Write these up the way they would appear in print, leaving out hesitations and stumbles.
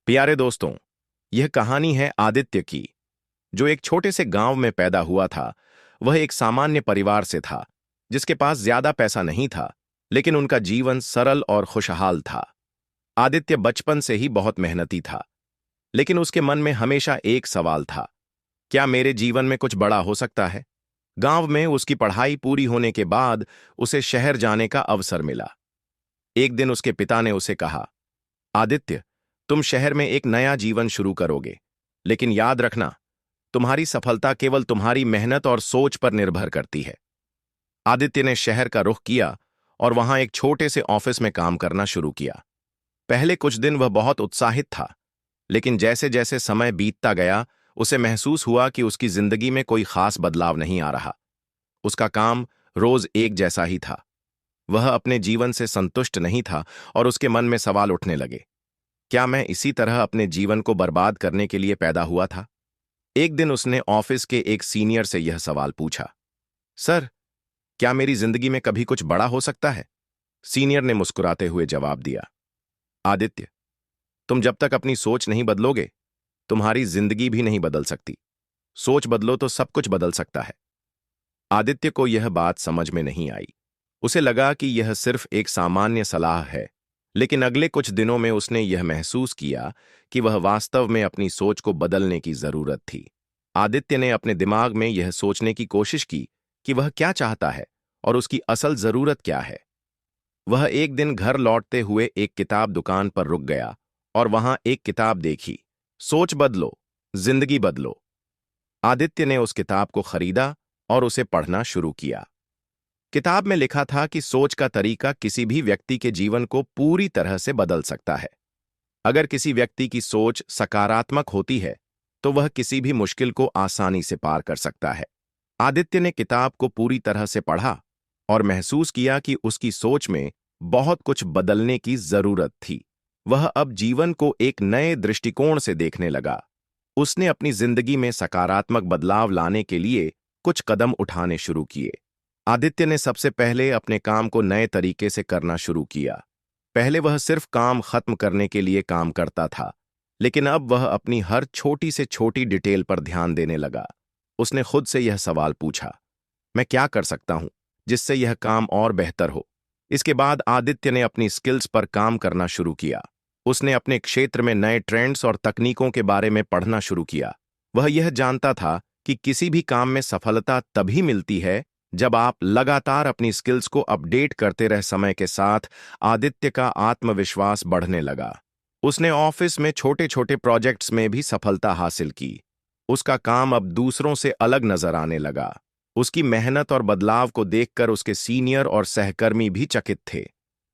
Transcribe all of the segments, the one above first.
प्यारे दोस्तों, यह कहानी है आदित्य की, जो एक छोटे से गांव में पैदा हुआ था। वह एक सामान्य परिवार से था, जिसके पास ज्यादा पैसा नहीं था, लेकिन उनका जीवन सरल और खुशहाल था। आदित्य बचपन से ही बहुत मेहनती था, लेकिन उसके मन में हमेशा एक सवाल था, क्या मेरे जीवन में कुछ बड़ा हो सकता है? गांव में उसकी पढ़ाई पूरी होने के बाद उसे शहर जाने का अवसर मिला। एक दिन उसके पिता ने उसे कहा, आदित्य, तुम शहर में एक नया जीवन शुरू करोगे, लेकिन याद रखना, तुम्हारी सफलता केवल तुम्हारी मेहनत और सोच पर निर्भर करती है। आदित्य ने शहर का रुख किया और वहां एक छोटे से ऑफिस में काम करना शुरू किया। पहले कुछ दिन वह बहुत उत्साहित था, लेकिन जैसे जैसे समय बीतता गया, उसे महसूस हुआ कि उसकी जिंदगी में कोई खास बदलाव नहीं आ रहा। उसका काम रोज एक जैसा ही था। वह अपने जीवन से संतुष्ट नहीं था और उसके मन में सवाल उठने लगे, क्या मैं इसी तरह अपने जीवन को बर्बाद करने के लिए पैदा हुआ था? एक दिन उसने ऑफिस के एक सीनियर से यह सवाल पूछा, सर, क्या मेरी जिंदगी में कभी कुछ बड़ा हो सकता है? सीनियर ने मुस्कुराते हुए जवाब दिया, आदित्य, तुम जब तक अपनी सोच नहीं बदलोगे, तुम्हारी जिंदगी भी नहीं बदल सकती। सोच बदलो तो सब कुछ बदल सकता है। आदित्य को यह बात समझ में नहीं आई। उसे लगा कि यह सिर्फ एक सामान्य सलाह है, लेकिन अगले कुछ दिनों में उसने यह महसूस किया कि वह वास्तव में अपनी सोच को बदलने की जरूरत थी। आदित्य ने अपने दिमाग में यह सोचने की कोशिश की कि वह क्या चाहता है और उसकी असल जरूरत क्या है। वह एक दिन घर लौटते हुए एक किताब दुकान पर रुक गया और वहां एक किताब देखी, सोच बदलो, जिंदगी बदलो। आदित्य ने उस किताब को खरीदा और उसे पढ़ना शुरू किया। किताब में लिखा था कि सोच का तरीका किसी भी व्यक्ति के जीवन को पूरी तरह से बदल सकता है। अगर किसी व्यक्ति की सोच सकारात्मक होती है, तो वह किसी भी मुश्किल को आसानी से पार कर सकता है। आदित्य ने किताब को पूरी तरह से पढ़ा और महसूस किया कि उसकी सोच में बहुत कुछ बदलने की जरूरत थी। वह अब जीवन को एक नए दृष्टिकोण से देखने लगा। उसने अपनी जिंदगी में सकारात्मक बदलाव लाने के लिए कुछ कदम उठाने शुरू किए। आदित्य ने सबसे पहले अपने काम को नए तरीके से करना शुरू किया। पहले वह सिर्फ काम खत्म करने के लिए काम करता था, लेकिन अब वह अपनी हर छोटी से छोटी डिटेल पर ध्यान देने लगा। उसने खुद से यह सवाल पूछा, मैं क्या कर सकता हूं जिससे यह काम और बेहतर हो? इसके बाद आदित्य ने अपनी स्किल्स पर काम करना शुरू किया। उसने अपने क्षेत्र में नए ट्रेंड्स और तकनीकों के बारे में पढ़ना शुरू किया। वह यह जानता था कि किसी भी काम में सफलता तभी मिलती है जब आप लगातार अपनी स्किल्स को अपडेट करते रह। समय के साथ आदित्य का आत्मविश्वास बढ़ने लगा। उसने ऑफिस में छोटे छोटे प्रोजेक्ट्स में भी सफलता हासिल की। उसका काम अब दूसरों से अलग नजर आने लगा। उसकी मेहनत और बदलाव को देखकर उसके सीनियर और सहकर्मी भी चकित थे।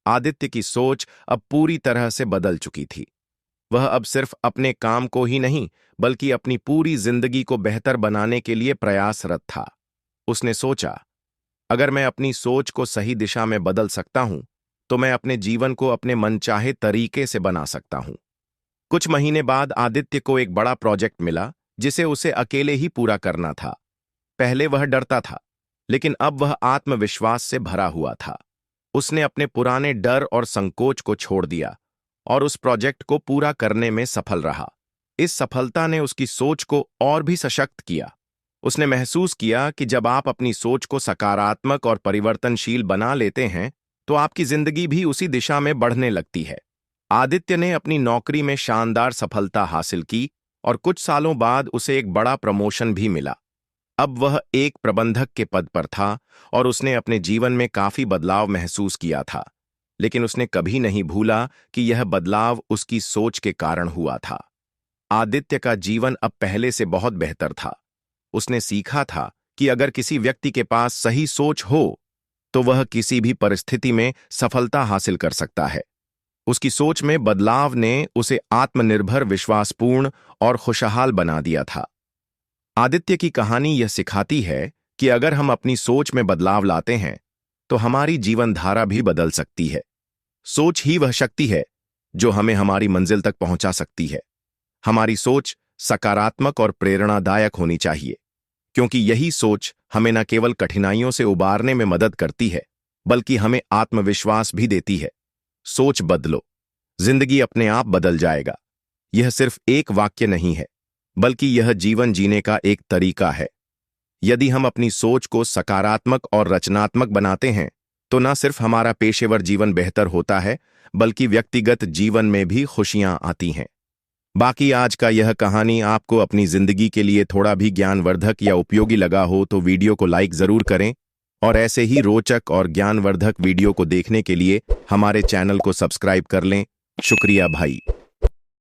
आदित्य की सोच अब पूरी तरह से बदल चुकी थी। वह अब सिर्फ अपने काम को ही नहीं, बल्कि अपनी पूरी जिंदगी को बेहतर बनाने के लिए प्रयासरत था। उसने सोचा, अगर मैं अपनी सोच को सही दिशा में बदल सकता हूं, तो मैं अपने जीवन को अपने मनचाहे तरीके से बना सकता हूं। कुछ महीने बाद आदित्य को एक बड़ा प्रोजेक्ट मिला, जिसे उसे अकेले ही पूरा करना था। पहले वह डरता था, लेकिन अब वह आत्मविश्वास से भरा हुआ था। उसने अपने पुराने डर और संकोच को छोड़ दिया और उस प्रोजेक्ट को पूरा करने में सफल रहा। इस सफलता ने उसकी सोच को और भी सशक्त किया। उसने महसूस किया कि जब आप अपनी सोच को सकारात्मक और परिवर्तनशील बना लेते हैं, तो आपकी जिंदगी भी उसी दिशा में बढ़ने लगती है। आदित्य ने अपनी नौकरी में शानदार सफलता हासिल की और कुछ सालों बाद उसे एक बड़ा प्रमोशन भी मिला। अब वह एक प्रबंधक के पद पर था और उसने अपने जीवन में काफी बदलाव महसूस किया था, लेकिन उसने कभी नहीं भूला कि यह बदलाव उसकी सोच के कारण हुआ था। आदित्य का जीवन अब पहले से बहुत बेहतर था। उसने सीखा था कि अगर किसी व्यक्ति के पास सही सोच हो, तो वह किसी भी परिस्थिति में सफलता हासिल कर सकता है। उसकी सोच में बदलाव ने उसे आत्मनिर्भर, विश्वासपूर्ण और खुशहाल बना दिया था। आदित्य की कहानी यह सिखाती है कि अगर हम अपनी सोच में बदलाव लाते हैं, तो हमारी जीवन धारा भी बदल सकती है। सोच ही वह शक्ति है जो हमें हमारी मंजिल तक पहुंचा सकती है। हमारी सोच सकारात्मक और प्रेरणादायक होनी चाहिए, क्योंकि यही सोच हमें न केवल कठिनाइयों से उबारने में मदद करती है, बल्कि हमें आत्मविश्वास भी देती है। सोच बदलो, जिंदगी अपने आप बदल जाएगा। यह सिर्फ एक वाक्य नहीं है, बल्कि यह जीवन जीने का एक तरीका है। यदि हम अपनी सोच को सकारात्मक और रचनात्मक बनाते हैं, तो न सिर्फ हमारा पेशेवर जीवन बेहतर होता है, बल्कि व्यक्तिगत जीवन में भी खुशियां आती हैं। बाकी आज का यह कहानी आपको अपनी जिंदगी के लिए थोड़ा भी ज्ञानवर्धक या उपयोगी लगा हो तो वीडियो को लाइक जरूर करें और ऐसे ही रोचक और ज्ञानवर्धक वीडियो को देखने के लिए हमारे चैनल को सब्सक्राइब कर लें। शुक्रिया भाई।